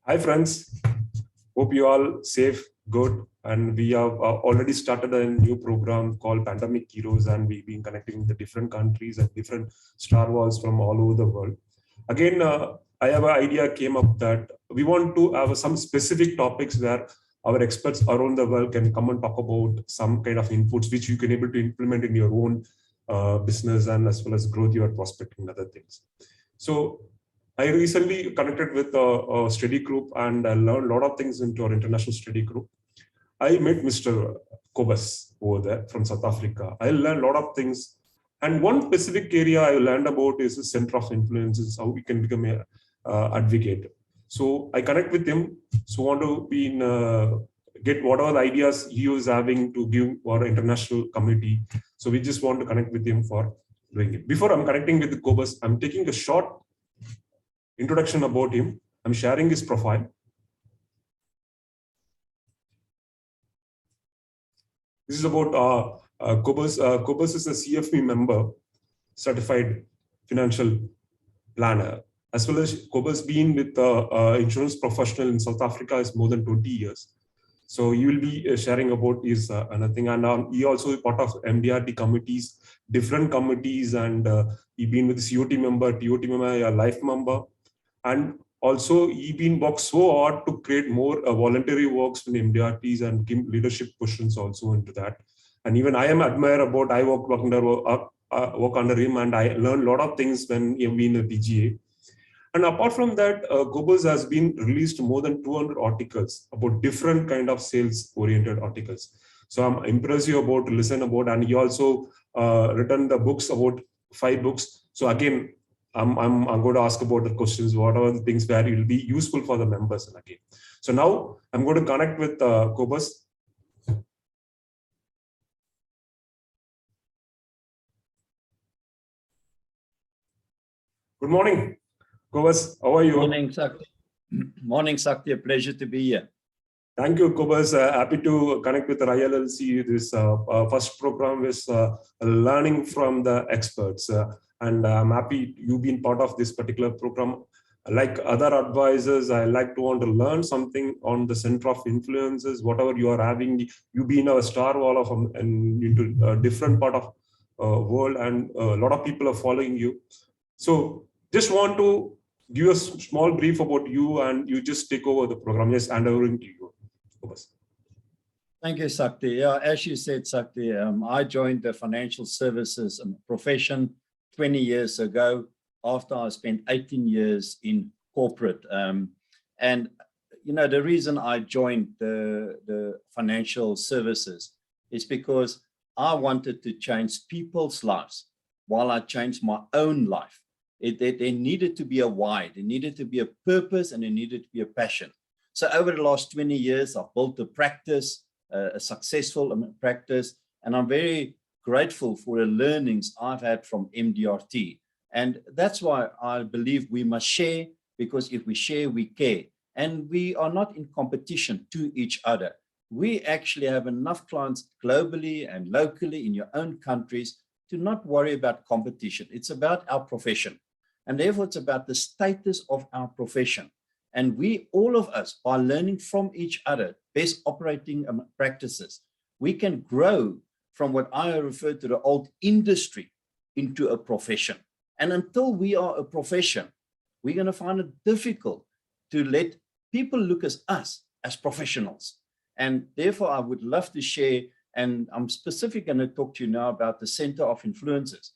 Hi friends, hope you all safe, good, and we have already started a new program called Pandemic Heroes, and we've been connecting the different countries and different star walls from all over the world. Again, I have an idea came up that we want to have some specific topics where our experts around the world can come and talk about some kind of inputs which you can able to implement in your own business and as well as growth your prospecting and other things. So I recently connected with a study group and I learned a lot of things into our international study group. I met Mr. Kobus over there from South Africa. I learned a lot of things. And one specific area I learned about is the center of influences, how we can become a advocate. So I connect with him. So want to be in, get whatever the ideas he was having to give our international community. So we just want to connect with him for doing it. Before I'm connecting with Kobus, I'm taking a short introduction about him. I'm sharing his profile. This is about Kobus. Kobus is a CFP member, certified financial planner, as well as Kobus being with insurance professional in South Africa is more than 20 years. So he will be sharing about his another thing, and he also is part of MDRT committees, different committees, and he been with the COT member, TOT member, a life member. And also, he been worked so hard to create more voluntary works in MDRTs and give leadership positions also into that. And even I am admire about I work under him, and I learned a lot of things when he been a DGA. And apart from that, Kobus has been released more than 200 articles about different kind of sales-oriented articles. So I'm impressed you about to listen about, and he also written the books about 5 books. So again, I'm going to ask about the questions, what are the things where it will be useful for the members. And again, so now I'm going to connect with Kobus. Good morning, Kobus. How are you? Morning, Sakti. Morning, Sakti. A pleasure to be here. Thank you, Kobus. Happy to connect with ILLC. This first program is learning from the experts. And I'm happy you've been part of this particular program. Like other advisors, I like to want to learn something on the center of influences, whatever you are having. You being a star wall of and into a different part of world, and a lot of people are following you. So just want to give a small brief about you, and you just take over the program. Just hand over to you. Thank you, Sakti. Yeah, as you said, Sakti, I joined the financial services profession 20 years ago after I spent 18 years in corporate. And, you know, the reason I joined the financial services is because I wanted to change people's lives while I changed my own life. There needed to be a why, there needed to be a purpose, and there needed to be a passion. So over the last 20 years, I've built a practice, a successful practice, and I'm very grateful for the learnings I've had from MDRT. And that's why I believe we must share, because if we share, we care. And we are not in competition to each other. We actually have enough clients globally and locally in your own countries to not worry about competition. It's about our profession. And therefore, it's about the status of our profession. And we, all of us, are learning from each other, best operating practices. We can grow from what I refer to the old industry into a profession. And until we are a profession, we're going to find it difficult to let people look at us as professionals. And therefore, I would love to share, and I'm specifically going to talk to you now about the Center of Influences.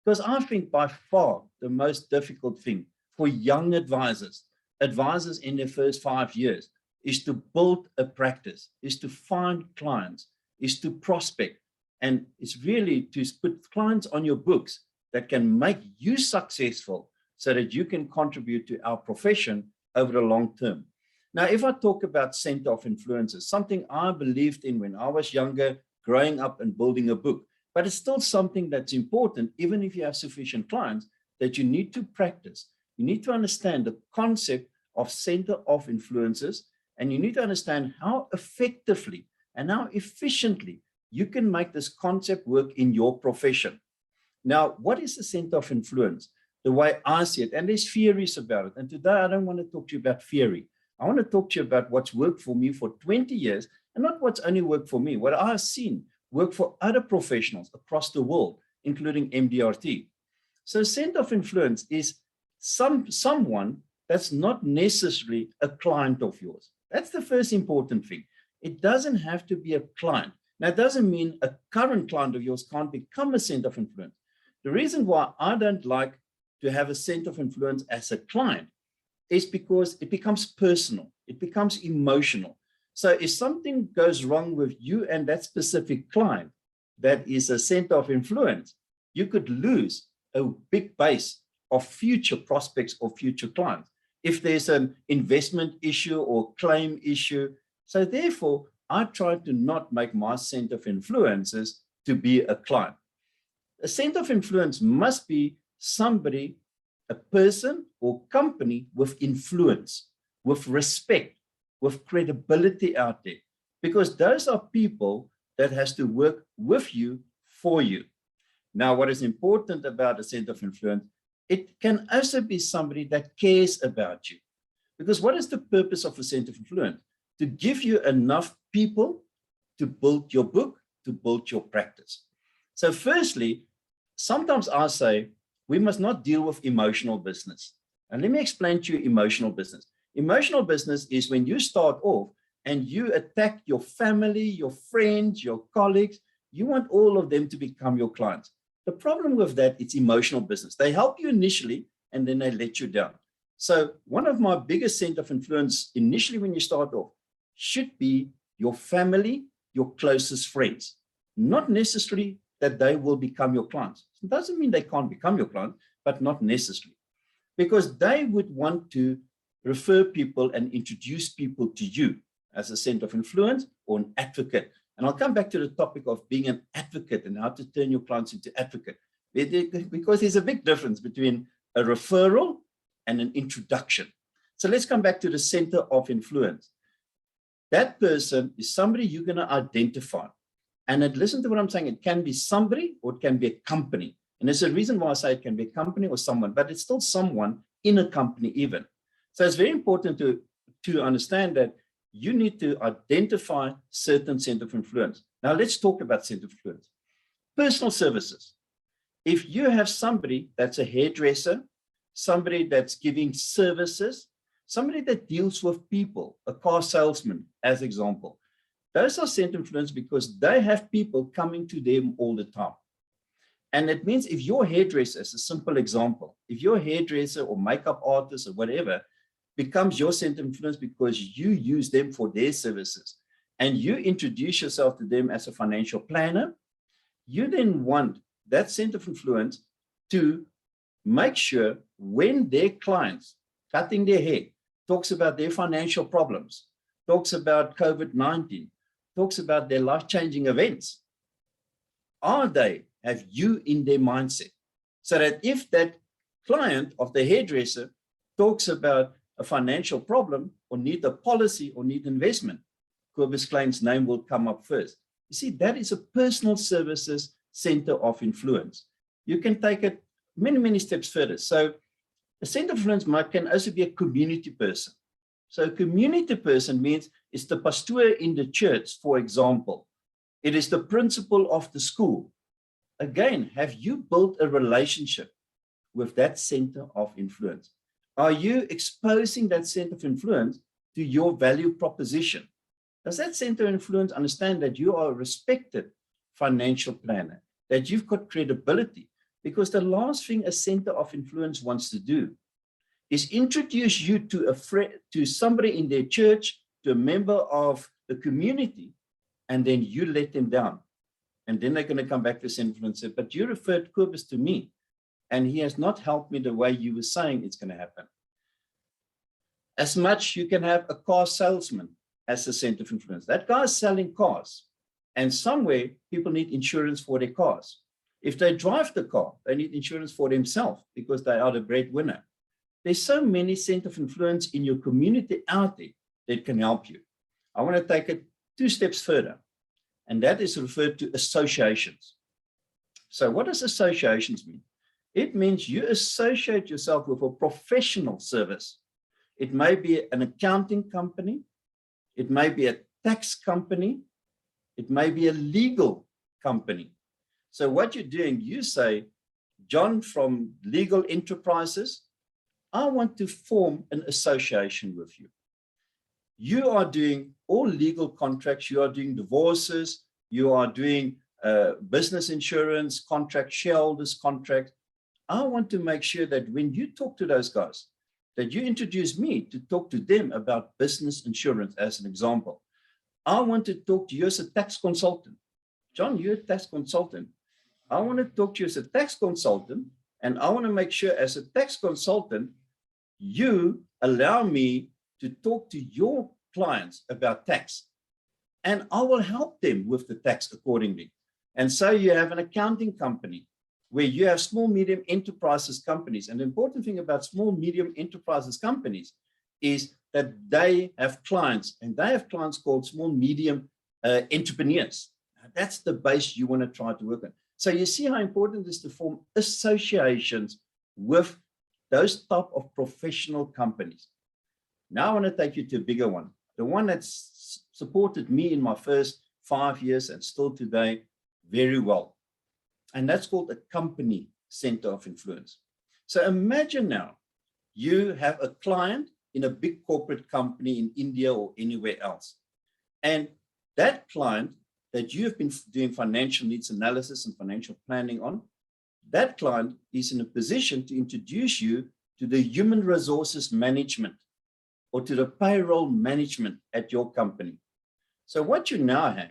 Because I think by far the most difficult thing for young advisors in their first 5 years, is to build a practice, is to find clients, is to prospect, and it's really to put clients on your books that can make you successful so that you can contribute to our profession over the long term. Now, if I talk about Center of Influences, something I believed in when I was younger, growing up and building a book, but it's still something that's important, even if you have sufficient clients, that you need to practice. You need to understand the concept of Center of Influences, and you need to understand how effectively and how efficiently you can make this concept work in your profession. Now, what is the Center of Influence? The way I see it, and there's theories about it. And today I don't want to talk to you about theory. I want to talk to you about what's worked for me for 20 years and not what's only worked for me, what I've seen work for other professionals across the world, including MDRT. So center of influence is someone that's not necessarily a client of yours. That's the first important thing. It doesn't have to be a client. Now, it doesn't mean a current client of yours can't become a center of influence. The reason why I don't like to have a center of influence as a client is because it becomes personal, it becomes emotional. So if something goes wrong with you and that specific client that is a center of influence, you could lose a big base of future prospects or future clients if there's an investment issue or claim issue. So therefore, I try to not make my center of influences to be a client. A center of influence must be somebody, a person or company with influence, with respect, with credibility out there, because those are people that has to work with you, for you. Now, what is important about a center of influence, it can also be somebody that cares about you. Because what is the purpose of a center of influence? To give you enough people to build your book, to build your practice. So firstly, sometimes I say, we must not deal with emotional business. And let me explain to you emotional business. Emotional business is when you start off and you attack your family, your friends, your colleagues, you want all of them to become your clients. The problem with that, it's emotional business. They help you initially and then they let you down. So one of my biggest center of influence initially when you start off should be your family, your closest friends, not necessarily that they will become your clients. It doesn't mean they can't become your client, but not necessarily, because they would want to refer people and introduce people to you as a center of influence or an advocate. And I'll come back to the topic of being an advocate and how to turn your clients into advocate, because there's a big difference between a referral and an introduction. So let's come back to the center of influence. That person is somebody you're going to identify. And listen to what I'm saying. It can be somebody or it can be a company. And there's a reason why I say it can be a company or someone, but it's still someone in a company even. So it's very important to understand that you need to identify certain center of influence. Now let's talk about center of influence. Personal services. If you have somebody that's a hairdresser, somebody that's giving services, somebody that deals with people, a car salesman, as example, those are center of influence because they have people coming to them all the time. And it means if your hairdresser, as a simple example, if your hairdresser or makeup artist or whatever becomes your center of influence because you use them for their services and you introduce yourself to them as a financial planner, you then want that center of influence to make sure when their clients cutting their hair talks about their financial problems, talks about COVID-19, talks about their life-changing events, have you in their mindset? So that if that client of the hairdresser talks about a financial problem or need a policy or need investment, Kobus Klein's name will come up first. You see, that is a personal services center of influence. You can take it many, many steps further. So a center of influence can also be a community person. So a community person means it's the pastor in the church, for example. It is the principal of the school. Again, have you built a relationship with that center of influence? Are you exposing that center of influence to your value proposition? Does that center of influence understand that you are a respected financial planner, that you've got credibility? Because the last thing a center of influence wants to do is introduce you to a friend, to somebody in their church, to a member of the community, and then you let them down. And then they're going to come back to center of influence and say, but you referred Kobus to me, and he has not helped me the way you were saying it's going to happen. As much you can have a car salesman as a center of influence. That guy is selling cars, and somewhere people need insurance for their cars. If they drive the car, they need insurance for themselves because they are the breadwinner. There's so many center of influence in your community out there that can help you. I want to take it 2 steps further, and that is referred to associations. So what does associations mean? It means you associate yourself with a professional service. It may be an accounting company. It may be a tax company. It may be a legal company. So what you're doing, you say, John from Legal Enterprises, I want to form an association with you. You are doing all legal contracts. You are doing divorces. You are doing business insurance contract, shareholders contract. I want to make sure that when you talk to those guys, that you introduce me to talk to them about business insurance as an example. I want to talk to you as a tax consultant. John, you're a tax consultant. I want to talk to you as a tax consultant, and I want to make sure as a tax consultant, you allow me to talk to your clients about tax, and I will help them with the tax accordingly. And so you have an accounting company where you have small, medium enterprises companies. And the important thing about small, medium enterprises companies is that they have clients, and they have clients called small, medium entrepreneurs. That's the base you want to try to work on. So you see how important it is to form associations with those type of professional companies. Now I want to take you to a bigger one, the one that's supported me in my first 5 years and still today very well. And that's called a company center of influence. So imagine now you have a client in a big corporate company in India or anywhere else. And that client that you have been doing financial needs analysis and financial planning on, that client is in a position to introduce you to the human resources management or to the payroll management at your company. So what you now have,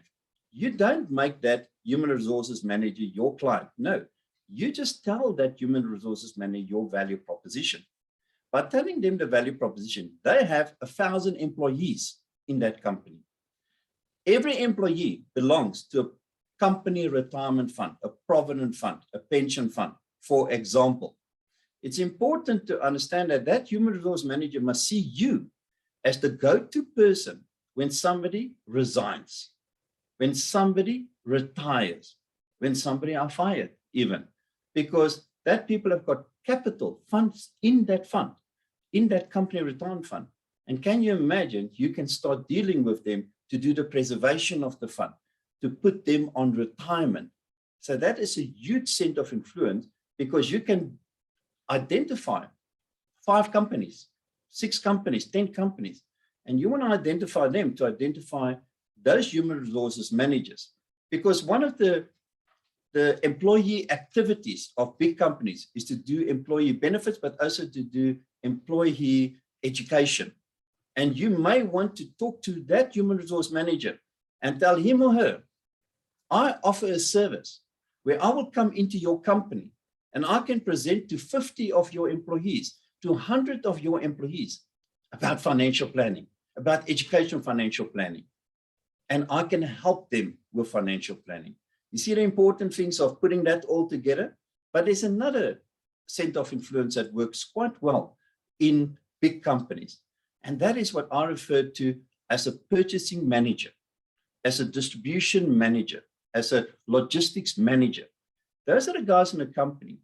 you don't make that human resources manager your client. No, you just tell that human resources manager your value proposition. By telling them the value proposition, they have 1,000 employees in that company. Every employee belongs to a company retirement fund, a provident fund, a pension fund, for example. It's important to understand that that human resource manager must see you as the go-to person when somebody resigns, when somebody retires, when somebody are fired even, because that people have got capital funds in that fund, in that company retirement fund. And can you imagine, you can start dealing with them to do the preservation of the fund, to put them on retirement. So that is a huge center of influence, because you can identify 5 companies, 6 companies, 10 companies, and you want to identify them to identify those human resources managers. Because one of the employee activities of big companies is to do employee benefits, but also to do employee education. And you may want to talk to that human resource manager and tell him or her, I offer a service where I will come into your company and I can present to 50 of your employees, to 100 of your employees about financial planning, about education financial planning. And I can help them with financial planning. You see the important things of putting that all together? But there's another center of influence that works quite well in big companies. And that is what I refer to as a purchasing manager, as a distribution manager, as a logistics manager. Those are the guys in the company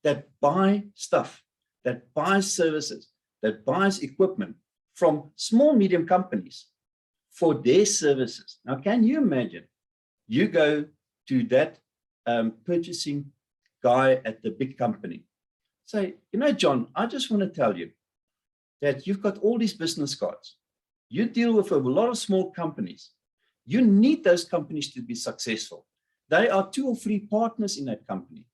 that buy stuff, that buy services, that buys equipment from small, medium companies for their services. Now, can you imagine? You go to that purchasing guy at the big company. Say, you know, John, I just want to tell you that you've got all these business cards. You deal with a lot of small companies. You need those companies to be successful. They are 2 or 3 partners in that company.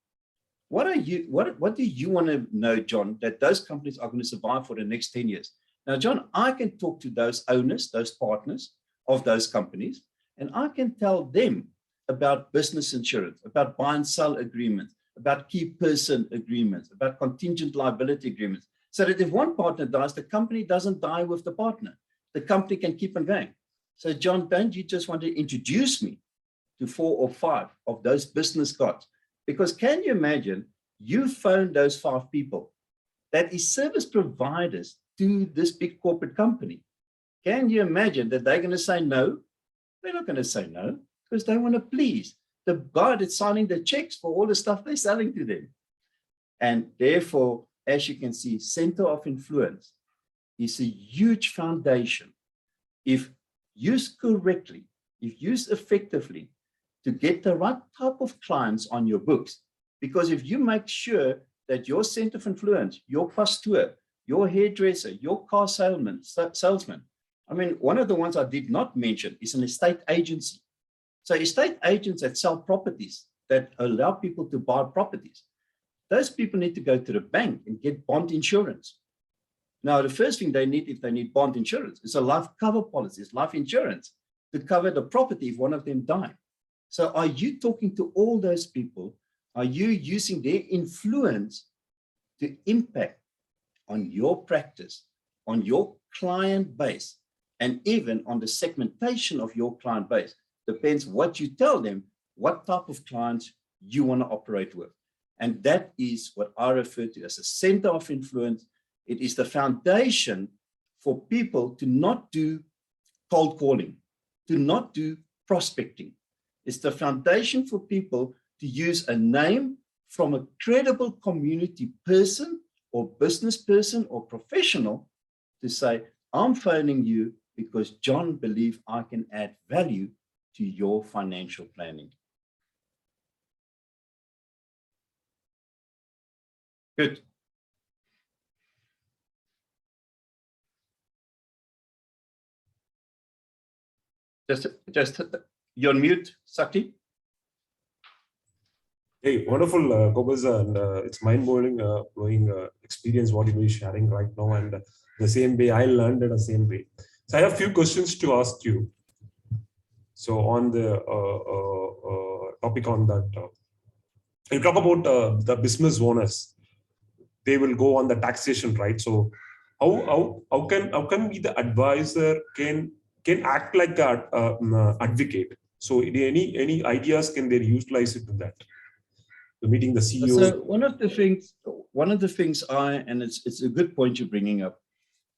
What do you want to know, John, that those companies are going to survive for the next 10 years? Now, John, I can talk to those owners, those partners of those companies, and I can tell them about business insurance, about buy and sell agreements, about key person agreements, about contingent liability agreements, so that if one partner dies, the company doesn't die with the partner. The company can keep on going. So, John, don't you just want to introduce me to 4 or 5 of those business cards? Because can you imagine, you phone those 5 people that is service providers to this big corporate company. Can you imagine that they're going to say no? They're not going to say no, because they want to please the guy that's signing the checks for all the stuff they're selling to them. And therefore, as you can see, center of influence is a huge foundation. If used correctly, if used effectively, to get the right type of clients on your books. Because if you make sure that your center of influence, your pasteur, your hairdresser, your car salesman, I mean, one of the ones I did not mention is an estate agency. So estate agents that sell properties, that allow people to buy properties, those people need to go to the bank and get bond insurance. Now, the first thing they need, if they need bond insurance, is a life cover policy, it's life insurance to cover the property if one of them died. So are you talking to all those people? Are you using their influence to impact on your practice, on your client base, and even on the segmentation of your client base? Depends what you tell them, what type of clients you want to operate with. And that is what I refer to as a center of influence. It is the foundation for people to not do cold calling, to not do prospecting. It's the foundation for people to use a name from a credible community person or business person or professional to say, I'm phoning you because John believes I can add value to your financial planning. Good. Just you're on mute, Sakti. Hey, wonderful, Kobus, and it's mind-blowing experience what you're sharing right now, and the same way I learned it the same way. So I have a few questions to ask you. So on the topic on that, you talk about the business owners. They will go on the taxation, right? So how can we, the advisor, can act like an advocate? So any ideas can they utilize it to that? Meeting the CEO. So one of the things and it's a good point you're bringing up.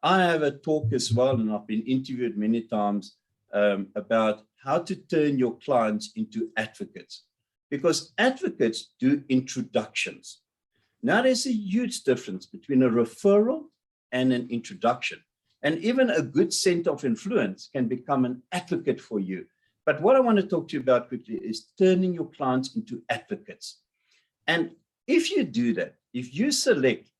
I have a talk as well, and I've been interviewed many times about how to turn your clients into advocates, because advocates do introductions. Now there's a huge difference between a referral and an introduction, and even a good center of influence can become an advocate for you. But what I want to talk to you about quickly is turning your clients into advocates. And if you do that, if you select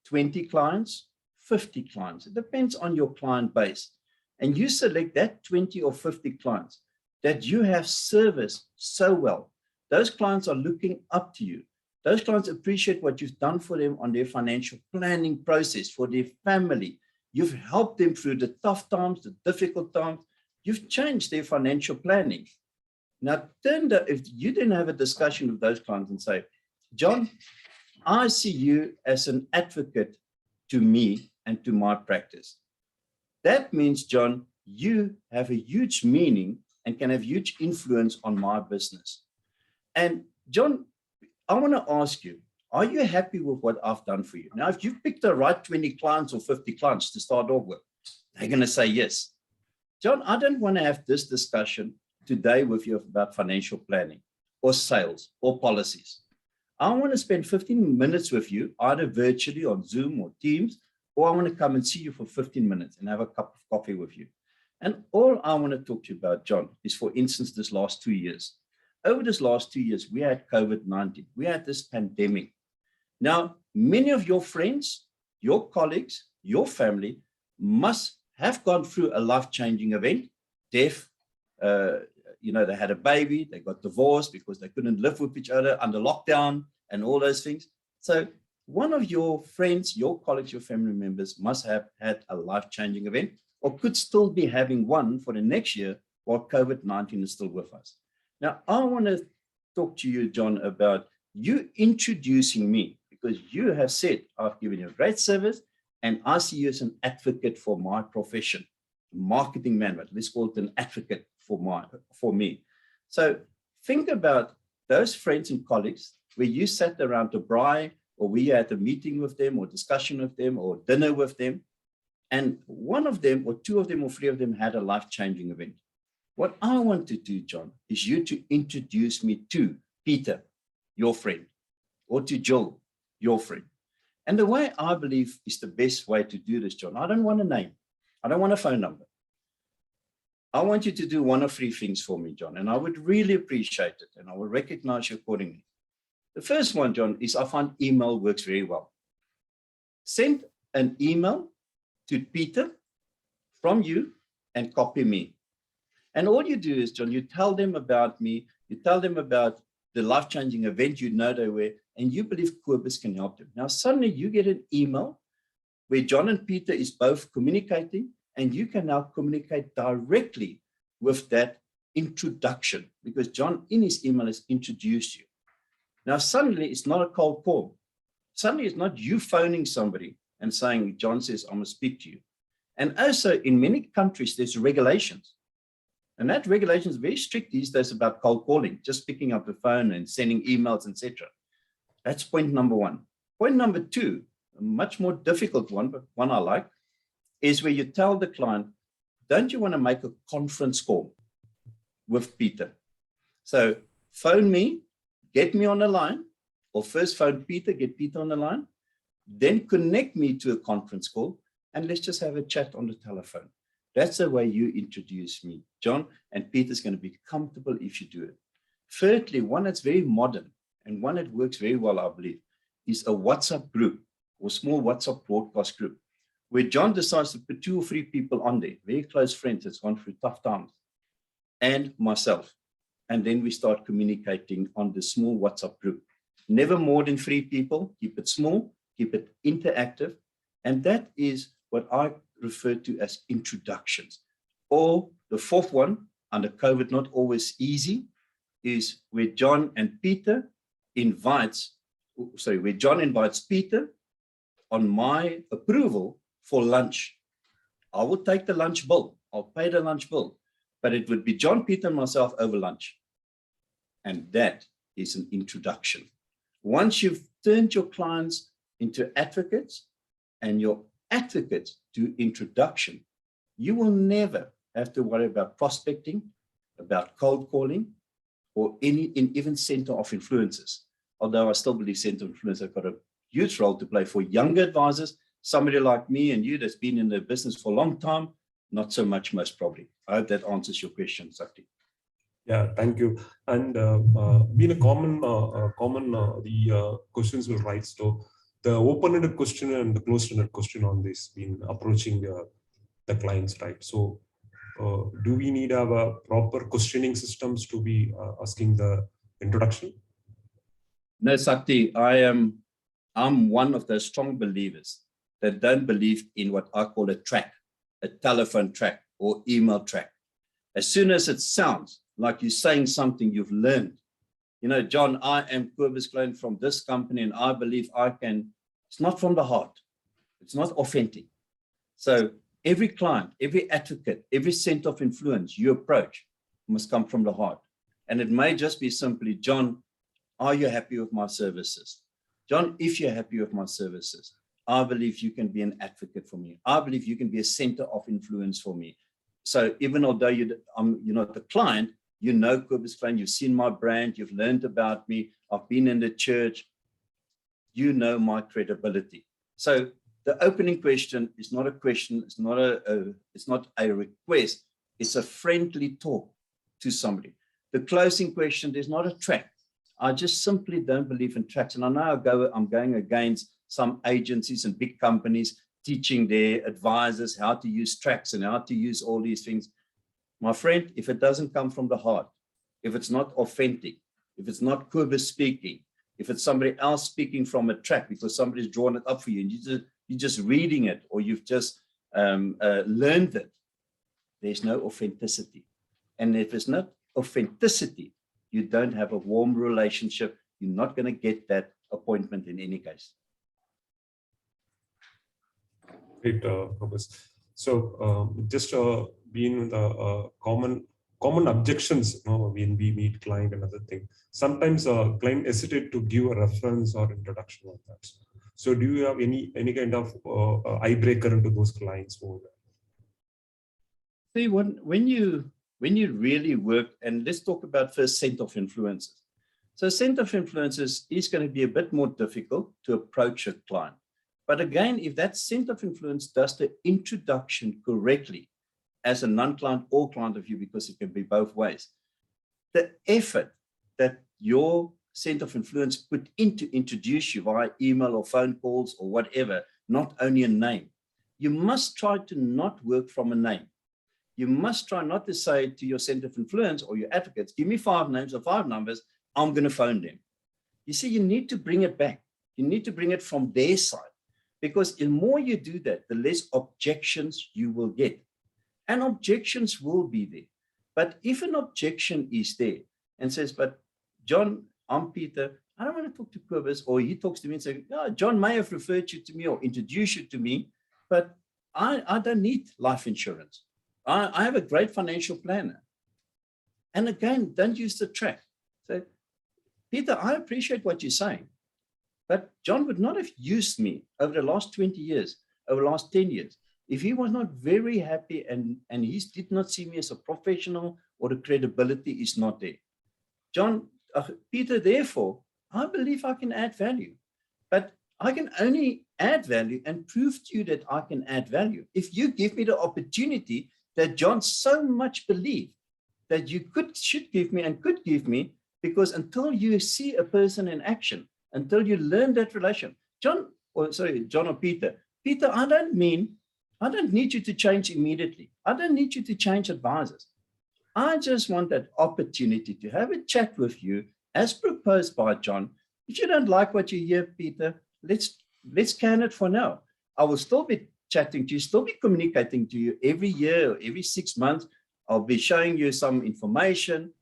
20 clients, 50 clients, it depends on your client base, and you select that 20 or 50 clients that you have serviced so well, those clients are looking up to you. Those clients appreciate what you've done for them on their financial planning process, for their family. You've helped them through the tough times, the difficult times. You've changed their financial planning. Now, if you then have a discussion with those clients and say, John, I see you as an advocate to me and to my practice. That means, John, you have a huge meaning and can have huge influence on my business. And John, I want to ask you, are you happy with what I've done for you? Now, if you've picked the right 20 clients or 50 clients to start off with, they're going to say yes. John, I don't want to have this discussion today with you about financial planning or sales or policies. I want to spend 15 minutes with you, either virtually on Zoom or Teams, or I want to come and see you for 15 minutes and have a cup of coffee with you. And all I want to talk to you about, John, is, for instance, this last 2 years. Over this last 2 years, we had COVID-19. We had this pandemic. Now, many of your friends, your colleagues, your family must have gone through a life-changing event, death. They had a baby, they got divorced because they couldn't live with each other under lockdown and all those things. So one of your friends, your colleagues, your family members must have had a life-changing event, or could still be having one for the next year while COVID-19 is still with us. Now, I want to talk to you, John, about you introducing me, because you have said, I've given you a great service and I see you as an advocate for my profession, marketing man, but let's call it an advocate for me. So think about those friends and colleagues where you sat around a braai, or we had a meeting with them or discussion with them or dinner with them. And one of them or two of them or three of them had a life-changing event. What I want to do, John, is you to introduce me to Peter, your friend, or to Joel, your friend. And the way I believe is the best way to do this, John, I don't want a name. I don't want a phone number. I want you to do one of three things for me, John, and I would really appreciate it, and I will recognize you accordingly. The first one, John, is I find email works very well. Send an email to Peter from you and copy me. And all you do is, John, you tell them about me, you tell them about the life-changing event you know they were, and you believe Kobus can help them. Now, suddenly you get an email where John and Peter is both communicating, and you can now communicate directly with that introduction, because John in his email has introduced you. Now, suddenly it's not a cold call. Suddenly it's not you phoning somebody and saying, John says, I'm going to speak to you. And also in many countries, there's regulations. And that regulation is very strict these days about cold calling, just picking up the phone and sending emails, etc. That's point number one. Point number two, a much more difficult one, but one I like, is where you tell the client, don't you want to make a conference call with Peter? So phone me, get me on the line, or first phone Peter, get Peter on the line, then connect me to a conference call, and let's just have a chat on the telephone. That's the way you introduce me, John, and Peter's going to be comfortable if you do it. Thirdly, one that's very modern and one that works very well, I believe, is a WhatsApp group or small WhatsApp broadcast group, where John decides to put 2 or 3 people on there, very close friends that's gone through tough times, and myself. And then we start communicating on the small WhatsApp group. Never more than 3 people, keep it small, keep it interactive. And that is what I refer to as introductions. Or the fourth one, under COVID, not always easy, is where John invites Peter on my approval for lunch. I will take the lunch bill. I'll pay the lunch bill, but it would be John, Peter, and myself over lunch. And that is an introduction. Once you've turned your clients into advocates and your advocates do introduction, you will never have to worry about prospecting, about cold calling, or even center of influences. Although I still believe center of influence have got a huge role to play for younger advisors, somebody like me and you that's been in the business for a long time, not so much most probably. I hope that answers your question, Sakti. Yeah, thank you. And being a common, the questions will rise to the open-ended question and the closed-ended question on this, been approaching the clients, right? So do we need to have a proper questioning systems to be asking the introduction? No, Sakti, I'm one of those strong believers that don't believe in what I call a track, a telephone track or email track. As soon as it sounds like you're saying something you've learned, you know, John, I am Kobus Kieyn from this company and I believe I can, it's not from the heart. It's not authentic. So every client, every advocate, every center of influence you approach must come from the heart. And it may just be simply, John, are you happy with my services? John, if you're happy with my services, I believe you can be an advocate for me. I believe you can be a center of influence for me. So even although you're not the client, you know Kobus Kieyn, you've seen my brand, you've learned about me, I've been in the church, you know my credibility. So the opening question is not a question, it's not a request, it's a friendly talk to somebody. The closing question, there's not a track. I just simply don't believe in tracks. And I know I'm going against some agencies and big companies teaching their advisors how to use tracks and how to use all these things. My friend, if it doesn't come from the heart, if it's not authentic, if it's not Kobus speaking, if it's somebody else speaking from a track because somebody's drawn it up for you and you're just reading it or you've just learned it, there's no authenticity. And if it's not authenticity, you don't have a warm relationship. You're not going to get that appointment in any case. Great, Kobus. So just being the common objections, when we meet client and other thing, sometimes client hesitate to give a reference or introduction on that. So do you have any kind of eye-breaker into those clients over there? See, when you really work, and let's talk about first center of influences. So center of influences is going to be a bit more difficult to approach a client But again, if that center of influence does the introduction correctly as a non-client or client of you, because it can be both ways, the effort that your center of influence put into introduce you via email or phone calls or whatever, not only a name. You must try to not work from a name. You must try not to say to your center of influence or your advocates, give me 5 names or 5 numbers, I'm going to phone them. You see, you need to bring it back. You need to bring it from their side, because the more you do that, the less objections you will get. And objections will be there. But if an objection is there and says, but John, I'm Peter, I don't want to talk to Kobus, or he talks to me and says, oh, John may have referred you to me or introduced you to me, but I don't need life insurance. I have a great financial planner. And again, don't use the track. So, Peter, I appreciate what you're saying, but John would not have used me over the last 20 years, over the last 10 years, if he was not very happy and he did not see me as a professional, or the credibility is not there. John, Peter, therefore, I believe I can add value, but I can only add value and prove to you that I can add value if you give me the opportunity that John so much believed that you should give me and could give me, because until you see a person in action, until you learn that relation, John or Peter, I don't need you to change immediately. I don't need you to change advisors. I just want that opportunity to have a chat with you as proposed by John. If you don't like what you hear, Peter, let's can it for now. I will still be chatting to you, still be communicating to you every year or every 6 months. I'll be showing you some information.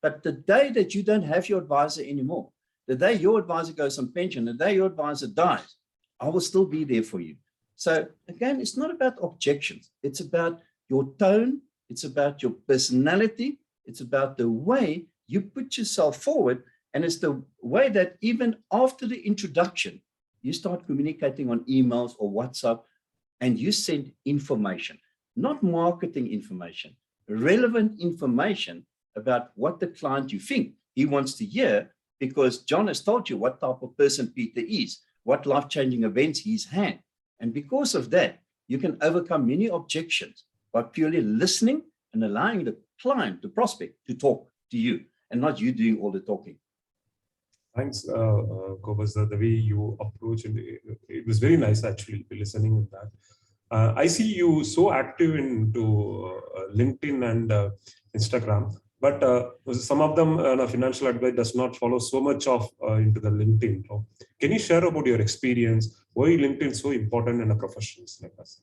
But the day that you don't have your advisor anymore, the day your advisor goes on pension, the day your advisor dies, I will still be there for you. So again, it's not about objections. It's about your tone. It's about your personality. It's about the way you put yourself forward. And it's the way that even after the introduction, you start communicating on emails or WhatsApp, and you send information, not marketing information, relevant information about what the client you think he wants to hear, because John has told you what type of person Peter is, what life-changing events he's had. And because of that, you can overcome many objections by purely listening and allowing the client, the prospect, to talk to you and not you doing all the talking. Thanks, Kobus, the way you approach it was very nice actually listening in that. I see you so active into LinkedIn and Instagram, but some of them financial advice does not follow so much of into the LinkedIn. So can you share about your experience? Why LinkedIn is so important in a professionals like us?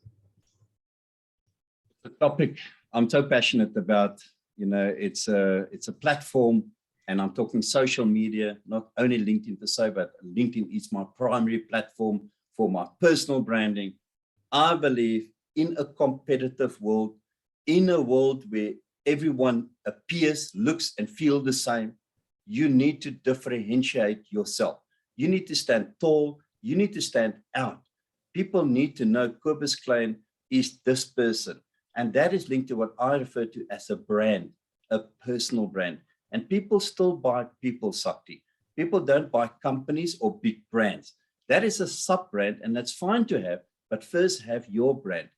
The topic I'm so passionate about, it's a platform, and I'm talking social media, not only LinkedIn per se, but LinkedIn is my primary platform for my personal branding. I believe in a competitive world, in a world where everyone appears, looks, and feels the same, you need to differentiate yourself. You need to stand tall. You need to stand out. People need to know Kobus Kieyn is this person. And that is linked to what I refer to as a brand, a personal brand. And people still buy people, Sakti. People don't buy companies or big brands. That is a sub-brand, and that's fine to have, but first have your brand.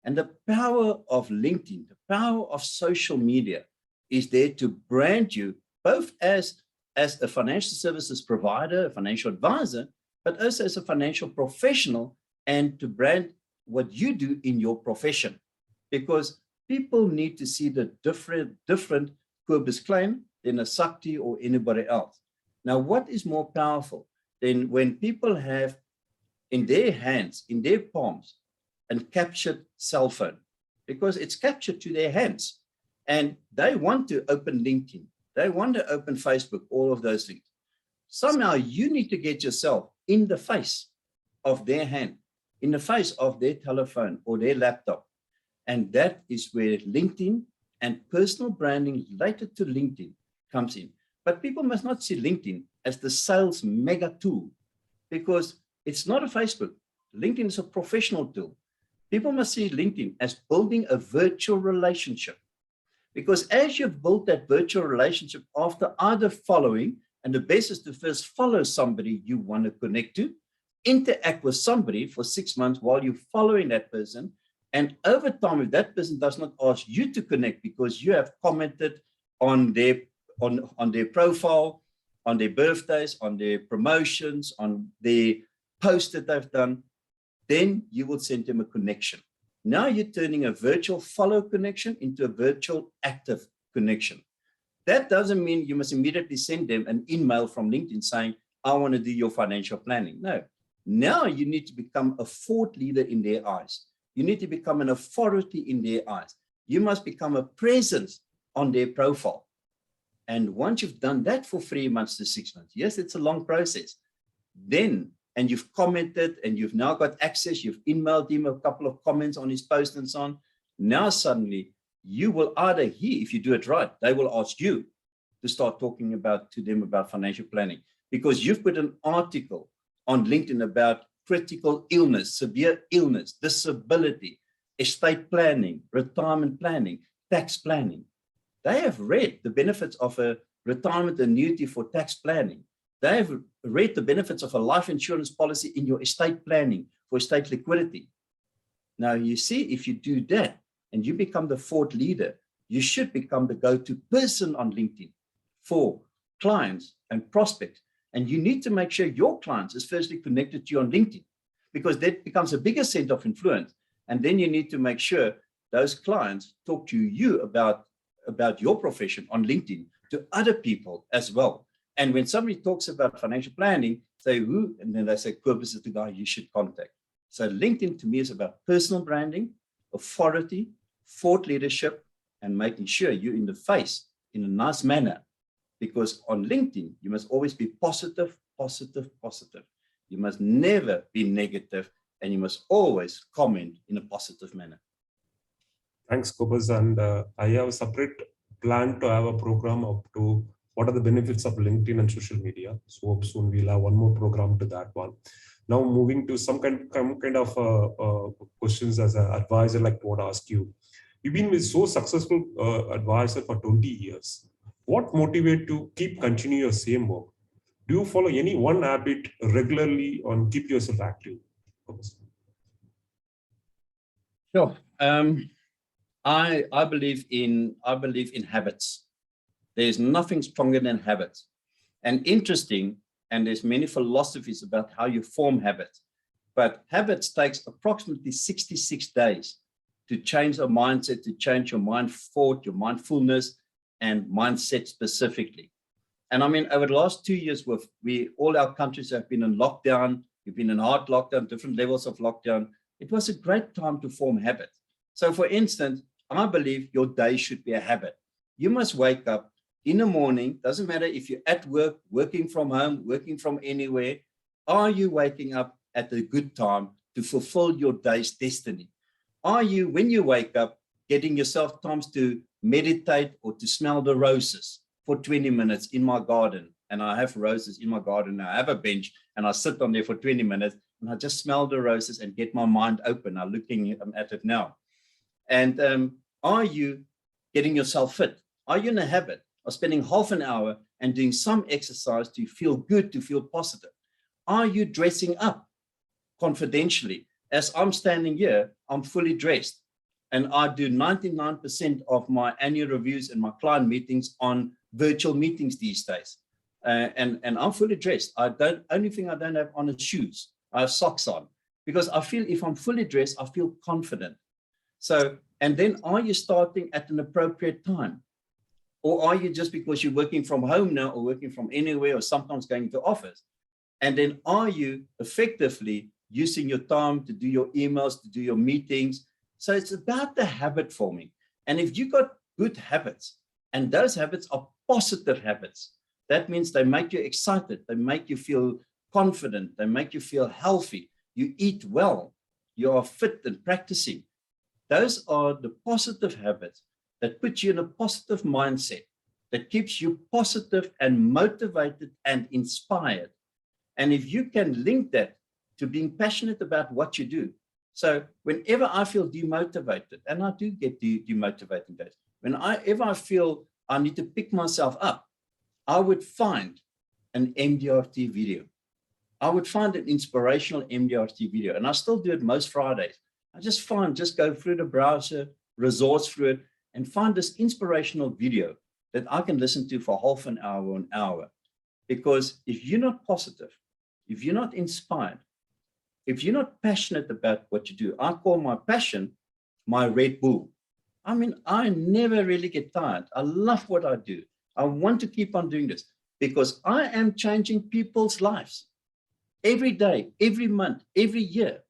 And the power of LinkedIn, the power of social media is there to brand you both as a financial services provider, a financial advisor, but also as a financial professional, and to brand what you do in your profession. Because people need to see the different Kobus Kieyn than a Sakti or anybody else. Now, what is more powerful than when people have in their hands, in their palms, a captured cell phone, because it's captured to their hands, and they want to open LinkedIn, they want to open Facebook, all of those things. Somehow you need to get yourself in the face of their hand, in the face of their telephone or their laptop. And that is where LinkedIn and personal branding related to LinkedIn comes in. But people must not see LinkedIn as the sales mega tool, because it's not a Facebook. LinkedIn is a professional tool. People must see LinkedIn as building a virtual relationship, because as you've built that virtual relationship after either following, and the best is to first follow somebody you want to connect to, interact with somebody for 6 months while you're following that person. And over time, if that person does not ask you to connect because you have commented on their profile, on their birthdays, on their promotions, on their posts that they've done, then you will send them a connection. Now you're turning a virtual follow connection into a virtual active connection. That doesn't mean you must immediately send them an email from LinkedIn saying, I want to do your financial planning. No. Now you need to become a thought leader in their eyes. You need to become an authority in their eyes. You must become a presence on their profile. And once you've done that for 3 months to 6 months, yes, it's a long process. Then, and you've commented and you've now got access, you've emailed him a couple of comments on his post and so on. Now suddenly you will either if you do it right, they will ask you to start talking to them about financial planning because you've put an article on LinkedIn about critical illness, severe illness, disability, estate planning, retirement planning, tax planning. They have read the benefits of a retirement annuity for tax planning. They have read the benefits of a life insurance policy in your estate planning for estate liquidity. Now, you see, if you do that and you become the thought leader, you should become the go-to person on LinkedIn for clients and prospects. And you need to make sure your clients is firstly connected to you on LinkedIn because that becomes a bigger center of influence. And then you need to make sure those clients talk to you about your profession on LinkedIn to other people as well. And when somebody talks about financial planning, say who, and then they say, Kobus is the guy you should contact. So LinkedIn to me is about personal branding, authority, thought leadership, and making sure you're in the face in a nice manner. Because on LinkedIn, you must always be positive, positive, positive. You must never be negative, and you must always comment in a positive manner. Thanks, Kobus. And I have a separate plan to have a program up to what are the benefits of LinkedIn and social media. So soon we'll have one more program to that one. Now moving to some kind of questions as an advisor, like to want to ask you. You've been with so successful advisor for 20 years. What motivates to continue your same work? Do you follow any one habit regularly and keep yourself active? Sure. I believe in habits. There's nothing stronger than habits. And interesting, and there's many philosophies about how you form habits, but habits takes approximately 66 days to change a mindset, to change your mind thought, your mindfulness, and mindset specifically. And I mean, over the last 2 years, all our countries have been in lockdown. We've been in hard lockdown, different levels of lockdown. It was a great time to form habits. So for instance, I believe your day should be a habit. You must wake up in the morning, doesn't matter if you're at work, working from home, working from anywhere. Are you waking up at a good time to fulfill your day's destiny? Are you, when you wake up, getting yourself times to meditate or to smell the roses for 20 minutes in my garden? And I have roses in my garden. I have a bench and I sit on there for 20 minutes and I just smell the roses and get my mind open. I'm looking at it now. And are you getting yourself fit? Are you in a habit of spending half an hour and doing some exercise to feel good, to feel positive? Are you dressing up confidentially? As I'm standing here, I'm fully dressed. And I do 99% of my annual reviews and my client meetings on virtual meetings these days. And I'm fully dressed. Only thing I don't have on is shoes. I have socks on because I feel if I'm fully dressed, I feel confident. So, and then are you starting at an appropriate time? Or are you just because you're working from home now or working from anywhere or sometimes going to office? And then are you effectively using your time to do your emails, to do your meetings? So it's about the habit forming. And if you got good habits, and those habits are positive habits, that means they make you excited, they make you feel confident, they make you feel healthy, you eat well, you are fit and practicing. Those are the positive habits that put you in a positive mindset, that keeps you positive and motivated and inspired. And if you can link that to being passionate about what you do. So whenever I feel demotivated, and I do get demotivating days, whenever I feel I need to pick myself up, I would find an MDRT video. I would find an inspirational MDRT video, and I still do it most Fridays. I just go through the browser, resource through it, and find this inspirational video that I can listen to for half an hour or an hour. Because if you're not positive, if you're not inspired, if you're not passionate about what you do, I call my passion my Red Bull. I mean, I never really get tired. I love what I do. I want to keep on doing this because I am changing people's lives every day, every month, every year,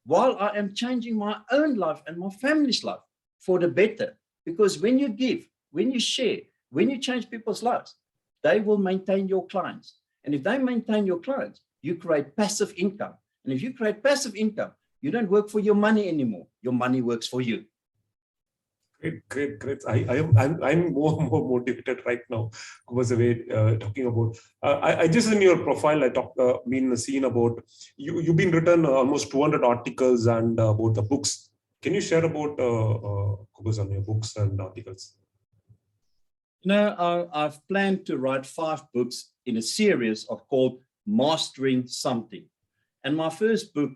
while I am changing my own life and my family's life for the better. Because when you give, when you share, when you change people's lives, they will maintain your clients. And if they maintain your clients, you create passive income. And if you create passive income, you don't work for your money anymore. Your money works for you. Great. I'm more motivated right now. Was the way talking about. I just in your profile I been seen about you've been written almost 200 articles and about the books. Can you share about Kobus on your books and articles? I've planned to write 5 books in a series called Mastering Something. And my first book,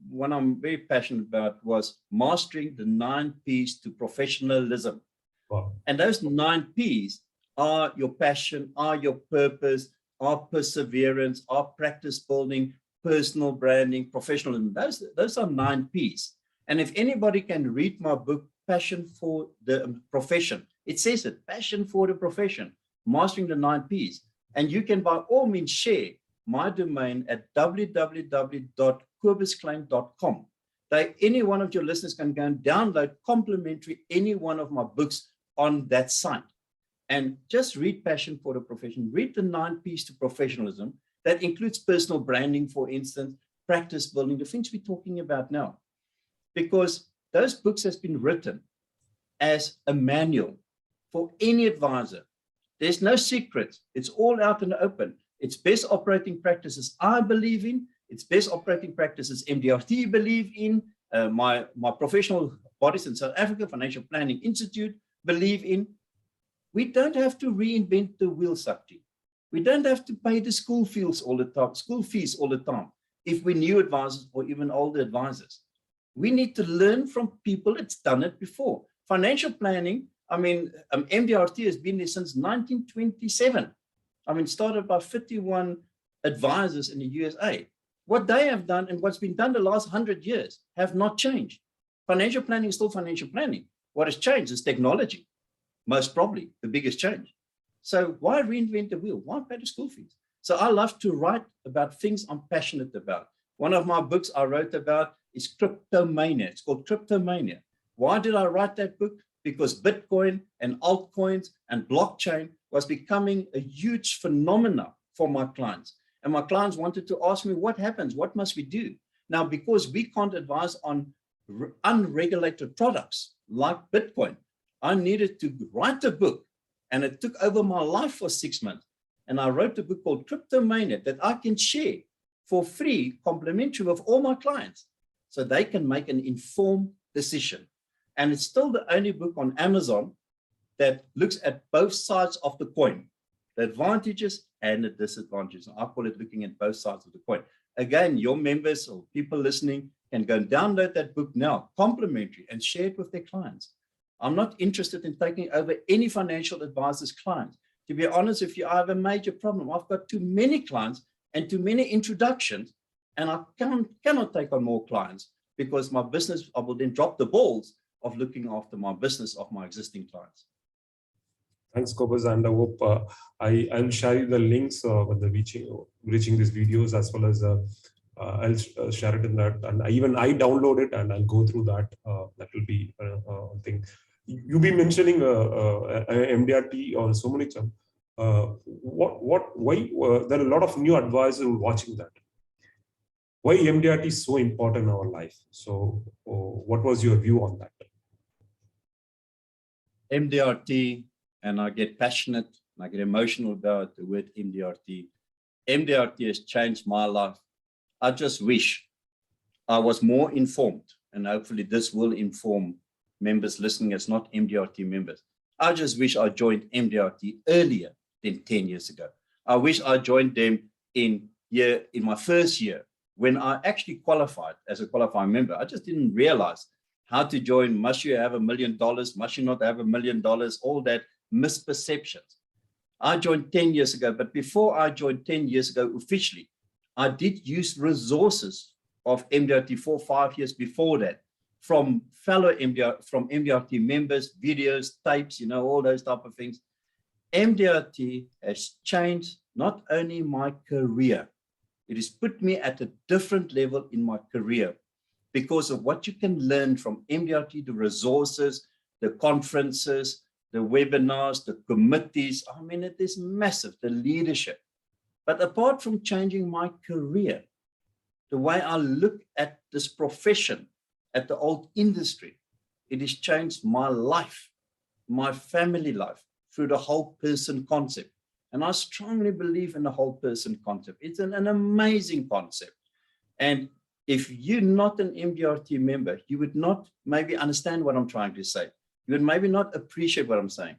one I'm very passionate about, was Mastering the 9 P's to Professionalism. Wow. And those 9 P's are your passion, are your purpose, are perseverance, are practice building, personal branding, professionalism. Those are 9 P's. And if anybody can read my book, Passion for the Profession, it says it, Passion for the Profession, Mastering the 9 P's. And you can by all means share my domain at www.kobusklein.com. Any one of your listeners can go and download complimentary any one of my books on that site. And just read Passion for the Profession, read the 9 P's to Professionalism. That includes personal branding, for instance, practice building, the things we're talking about now. Because those books has been written as a manual for any advisor. There's no secret. It's all out in the open. It's best operating practices I believe in. It's best operating practices MDRT believe in. My professional bodies in South Africa, Financial Planning Institute, believe in. We don't have to reinvent the wheel, Sakti. We don't have to pay the school fees all the time if we're new advisors or even older advisors. We need to learn from people that's done it before. Financial planning, MDRT has been there since 1927. Started by 51 advisors in the USA. What they have done and what's been done the last 100 years have not changed. Financial planning is still financial planning. What has changed is technology, most probably the biggest change. So why reinvent the wheel? Why pay the school fees? So I love to write about things I'm passionate about. One of my books I wrote about is Cryptomania. It's called Cryptomania. Why did I write that book? Because Bitcoin and altcoins and blockchain was becoming a huge phenomena for my clients. And my clients wanted to ask me, what happens? What must we do? Now, because we can't advise on unregulated products like Bitcoin, I needed to write a book, and it took over my life for 6 months. And I wrote a book called Cryptomania that I can share for free, complimentary with all my clients, so they can make an informed decision. And it's still the only book on Amazon that looks at both sides of the coin, the advantages and the disadvantages. I call it looking at both sides of the coin. Again, your members or people listening can go and download that book now, complimentary, and share it with their clients. I'm not interested in taking over any financial advisor's clients. To be honest with you, I have a major problem. I've got too many clients and too many introductions, and I cannot take on more clients because my business, I will then drop the balls of looking after my business of my existing clients. Thanks, Kobus, and I hope I'll share you the links with the reaching these videos, as well as I'll share it in that, and even I download it and I'll go through that. That will be one thing. You've been mentioning MDRT on so many times. Why there are a lot of new advisors watching that? Why MDRT is so important in our life? So, what was your view on that? MDRT, and I get passionate and I get emotional about the word MDRT. MDRT has changed my life. I just wish I was more informed, and hopefully this will inform members listening as not MDRT members. I just wish I joined MDRT earlier than 10 years ago. I wish I joined them in year, in my first year, when I actually qualified as a qualifying member, I just didn't realize how to join. Must you have $1 million? Must you not have $1 million? All that misperceptions. I joined 10 years ago, but before I joined 10 years ago officially, I did use resources of MDRT 4 or 5 years before that, from fellow MDRT members, videos, tapes, you know, all those type of things. MDRT has changed not only my career, it has put me at a different level in my career because of what you can learn from MDRT, the resources, the conferences, the webinars, the committees. I mean, it is massive, the leadership. But apart from changing my career, the way I look at this profession, at the old industry, it has changed my life, my family life, through the whole person concept. And I strongly believe in the whole person concept. It's an amazing concept. And if you're not an MDRT member, you would not maybe understand what I'm trying to say. You would maybe not appreciate what I'm saying.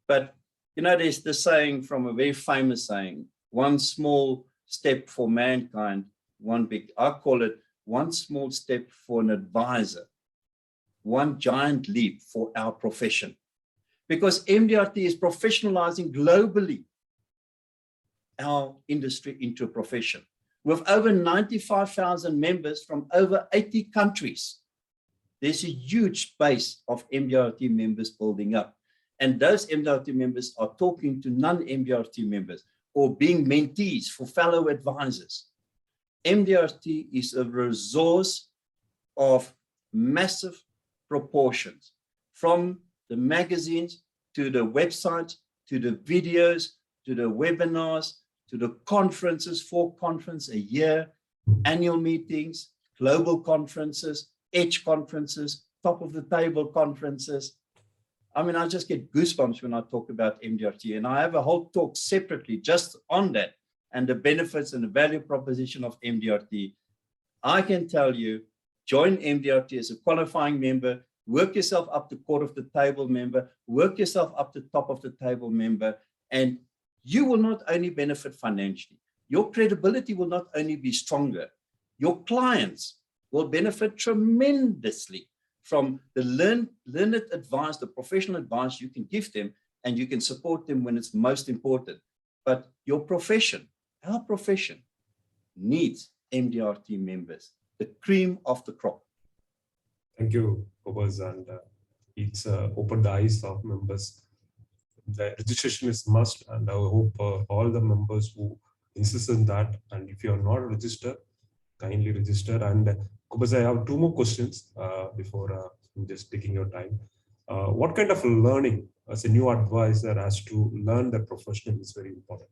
But, you know, there's the saying from a very famous saying, one small step for mankind, one big, I call it one small step for an advisor, one giant leap for our profession. Because MDRT is professionalizing globally our industry into a profession. With over 95,000 members from over 80 countries, there's a huge base of MDRT members building up. And those MDRT members are talking to non-MDRT members or being mentees for fellow advisors. MDRT is a resource of massive proportions, from the magazines to the websites, to the videos, to the webinars, to the conferences, 4 conferences a year, annual meetings, global conferences, edge conferences, top of the table conferences. I mean, I just get goosebumps when I talk about MDRT, and I have a whole talk separately just on that and the benefits and the value proposition of MDRT. I can tell you, join MDRT as a qualifying member, work yourself up to court of the table member, work yourself up to top of the table member, and you will not only benefit financially, your credibility will not only be stronger, your clients will benefit tremendously from the learned advice, the professional advice you can give them, and you can support them when it's most important. But your profession, our profession, needs MDRT members, the cream of the crop. Thank you, Kobus, and it's opened the eyes of members. The registration is must, and I hope all the members who insist on that, and if you are not registered, kindly register. And Kobus, I have 2 more questions before just taking your time. What kind of learning as a new advisor has to learn the profession is very important?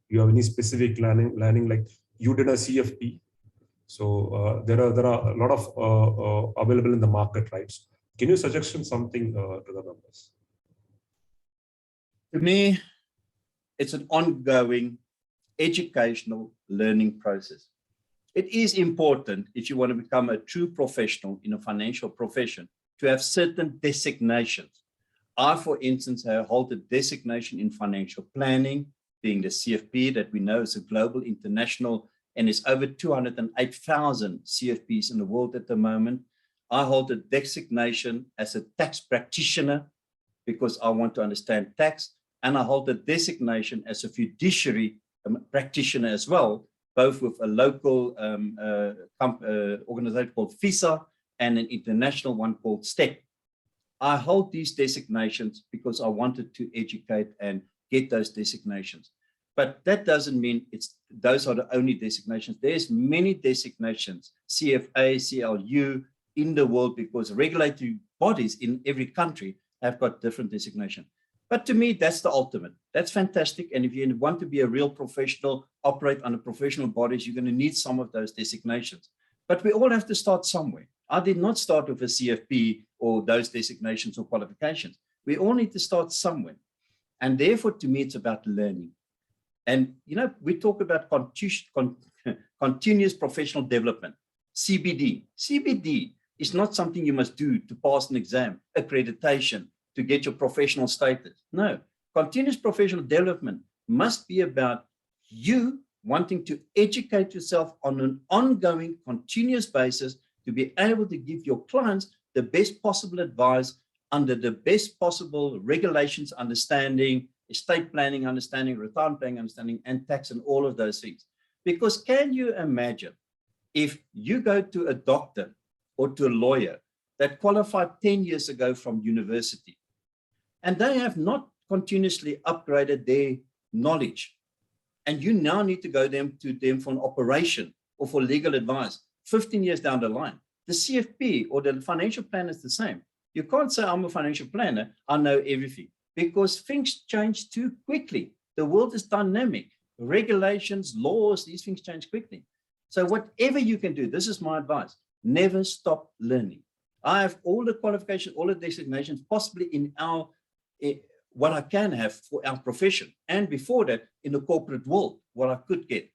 You have any specific learning like you did a CFP? So there are a lot of available in the market, right? Can you suggest something to the members? To me, it's an ongoing educational learning process. It is important, if you want to become a true professional in a financial profession, to have certain designations. I, for instance, hold a designation in financial planning, being the CFP that we know is a global international, and is over 208,000 CFPs in the world at the moment. I hold a designation as a tax practitioner because I want to understand tax. And I hold a designation as a fiduciary practitioner as well, both with a local organization called FISA and an international one called STEP. I hold these designations because I wanted to educate and get those designations. But that doesn't mean those are the only designations. There's many designations, CFA, CLU in the world, because regulatory bodies in every country have got different designations. But to me, that's the ultimate. That's fantastic. And if you want to be a real professional, operate under professional bodies, you're going to need some of those designations. But we all have to start somewhere. I did not start with a CFP or those designations or qualifications. We all need to start somewhere. And therefore, to me, it's about learning. And, you know, we talk about continuous professional development, CBD. CBD is not something you must do to pass an exam, accreditation, to get your professional status. No, continuous professional development must be about you wanting to educate yourself on an ongoing, continuous basis to be able to give your clients the best possible advice under the best possible regulations, understanding, estate planning, understanding, retirement planning, understanding, and tax and all of those things. Because can you imagine if you go to a doctor or to a lawyer that qualified 10 years ago from university, and they have not continuously upgraded their knowledge, and you now need to go to them for an operation or for legal advice 15 years down the line. The CFP or the financial planner is the same. You can't say, I'm a financial planner, I know everything, because things change too quickly. The world is dynamic. Regulations, laws, these things change quickly. So whatever you can do, this is my advice, never stop learning. I have all the qualifications, all the designations possibly in what I can have for our profession. And before that, in the corporate world, what I could get.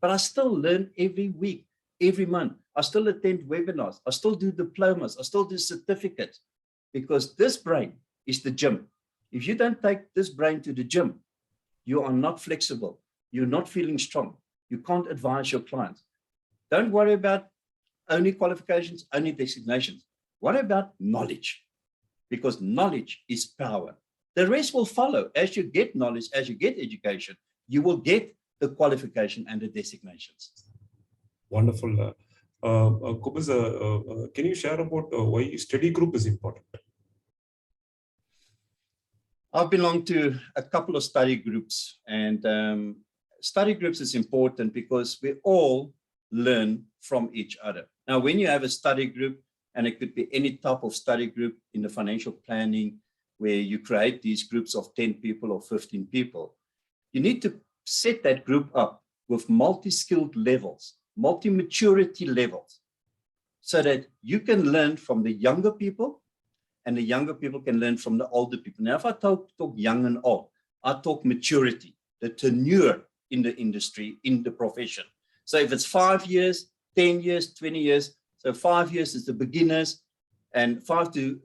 But I still learn every week, every month. I still attend webinars. I still do diplomas. I still do certificates, because this brain is the gym. If you don't take this brain to the gym, you are not flexible. You're not feeling strong. You can't advise your clients. Don't worry about only qualifications, only designations. What about knowledge? Because knowledge is power. The rest will follow. As you get knowledge, as you get education, you will get the qualification and the designations. Wonderful. Kobus, can you share about why study group is important? I've belonged to a couple of study groups, and study groups is important because we all learn from each other. Now, when you have a study group, and it could be any type of study group in the financial planning, where you create these groups of 10 people or 15 people, you need to set that group up with multi-skilled levels, multi-maturity levels, so that you can learn from the younger people, and the younger people can learn from the older people. Now, if I talk young and old, I talk maturity, the tenure in the industry, in the profession. So if it's 5 years, 10 years, 20 years, so 5 years is the beginners, and 5 to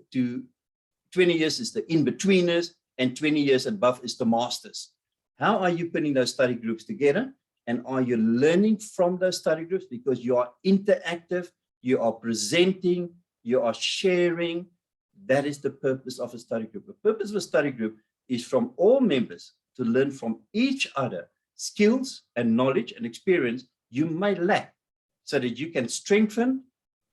20 years is the in-betweeners, and 20 years above is the masters. How are you putting those study groups together? And are you learning from those study groups? Because you are interactive, you are presenting, you are sharing. That is the purpose of a study group. The purpose of a study group is from all members to learn from each other skills and knowledge and experience you may lack, so that you can strengthen,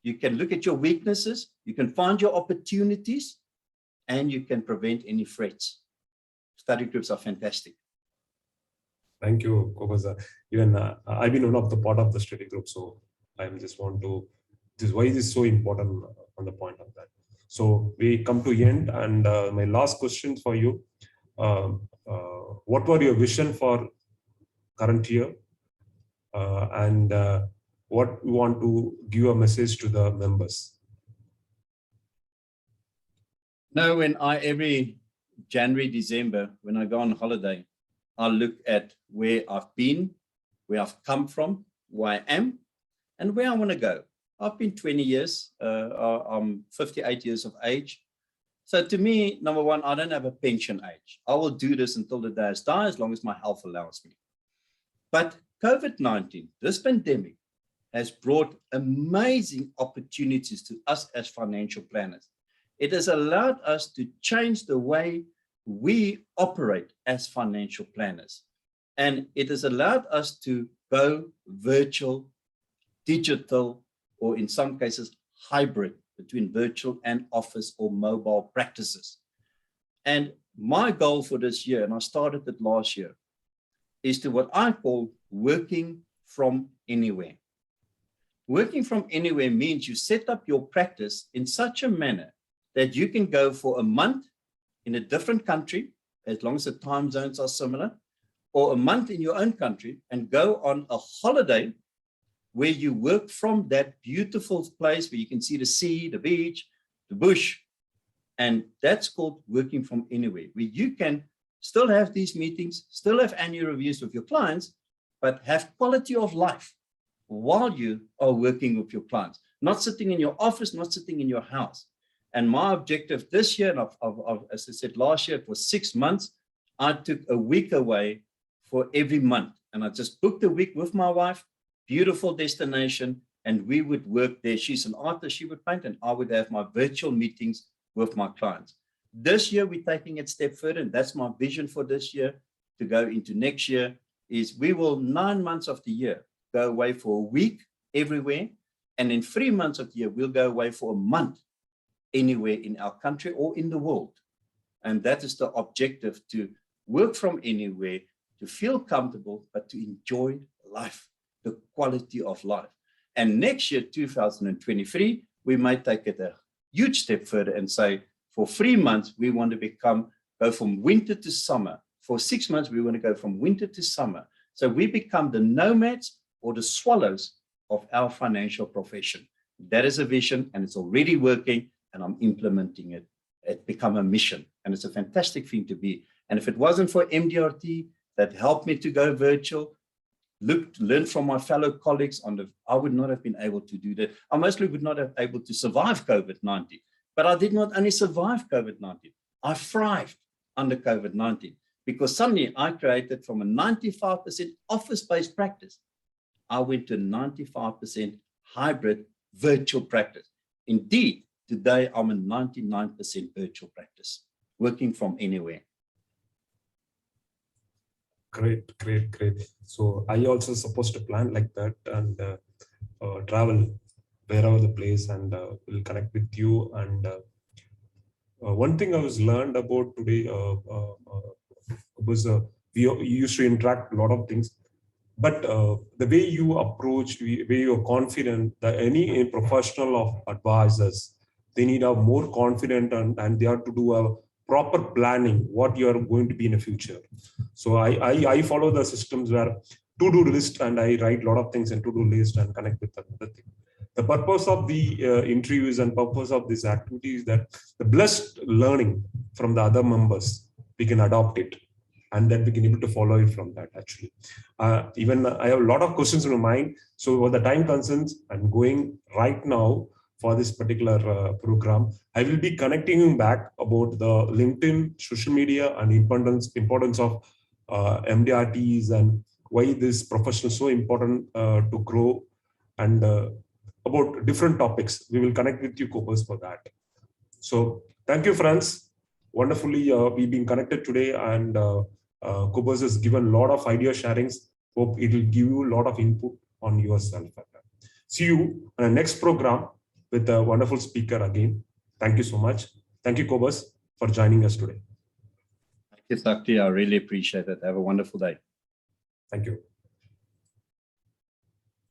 you can look at your weaknesses, you can find your opportunities, and you can prevent any threats. Study groups are fantastic. Thank you, Kobus. Even I've been one of the part of the study group, so I just want to, this is why this is so important on the point of that. So we come to end, and my last question for you, what were your vision for current year, and what you want to give a message to the members? Now, when every January, December, when I go on holiday, I look at where I've been, where I've come from, where I am, and where I want to go. I've been 20 years, I'm 58 years of age. So to me, number one, I don't have a pension age. I will do this until the day I die, as long as my health allows me. But COVID-19, this pandemic, has brought amazing opportunities to us as financial planners. It has allowed us to change the way we operate as financial planners. And it has allowed us to go virtual, digital, or in some cases, hybrid between virtual and office or mobile practices. And my goal for this year, and I started it last year, is to what I call working from anywhere. Working from anywhere means you set up your practice in such a manner that you can go for a month in a different country, as long as the time zones are similar, or a month in your own country and go on a holiday where you work from that beautiful place where you can see the sea, the beach, the bush. And that's called working from anywhere, where you can still have these meetings, still have annual reviews with your clients, but have quality of life while you are working with your clients, not sitting in your office, not sitting in your house. And my objective this year, and as I said last year, it was 6 months. I took a week away for every month And I just booked a week with my wife, beautiful destination, and we would work there. She's an artist, she would paint, and I would have my virtual meetings with my clients. This year, we're taking it a step further, and that's my vision for this year to go into next year, is we will 9 months of the year go away for a week everywhere, and in 3 months of the year, we'll go away for a month anywhere in our country or in the world. And that is the objective, to work from anywhere, to feel comfortable, but to enjoy life, the quality of life. And next year, 2023, we might take it a huge step further and say, for 3 months, we want to go from winter to summer. For 6 months, we want to go from winter to summer. So we become the nomads or the swallows of our financial profession. That is a vision, and it's already working, and I'm implementing it. It's become a mission, and it's a fantastic thing to be. And if it wasn't for MDRT that helped me to go virtual, learn from my fellow colleagues I would not have been able to do that. I mostly would not have been able to survive COVID-19. But I did not only survive COVID-19, I thrived under COVID-19, because suddenly I created from a 95% office-based practice, I went to a 95% hybrid virtual practice. Indeed, today I'm a 99% virtual practice, working from anywhere. Great, great, great. So I also supposed to plan like that and travel wherever the place, and will connect with you. And one thing I was learned about today was we used to interact a lot of things, but the way you approach, the way you're confident, that any professional of advisors, they need a more confident, and they have to do a proper planning what you are going to be in the future. So I follow the systems where to-do list, and I write a lot of things in to-do list and connect with another thing. The purpose of the interviews and purpose of this activity is that the blessed learning from the other members, we can adopt it, and then we can able to follow it from that. Actually, even I have a lot of questions in my mind. So for the time concerns, I'm going right now for this particular program. I will be connecting you back about the LinkedIn, social media, and importance of MDRTs, and why this profession is so important to grow, and about different topics. We will connect with you, Kobus, for that. So thank you, friends. Wonderfully, we've been connected today, and Kobus has given a lot of idea sharings. Hope it will give you a lot of input on yourself. See you on the next program with a wonderful speaker again. Thank you so much. Thank you, Kobus, for joining us today. Thank you, Sakti. I really appreciate it. Have a wonderful day. Thank you.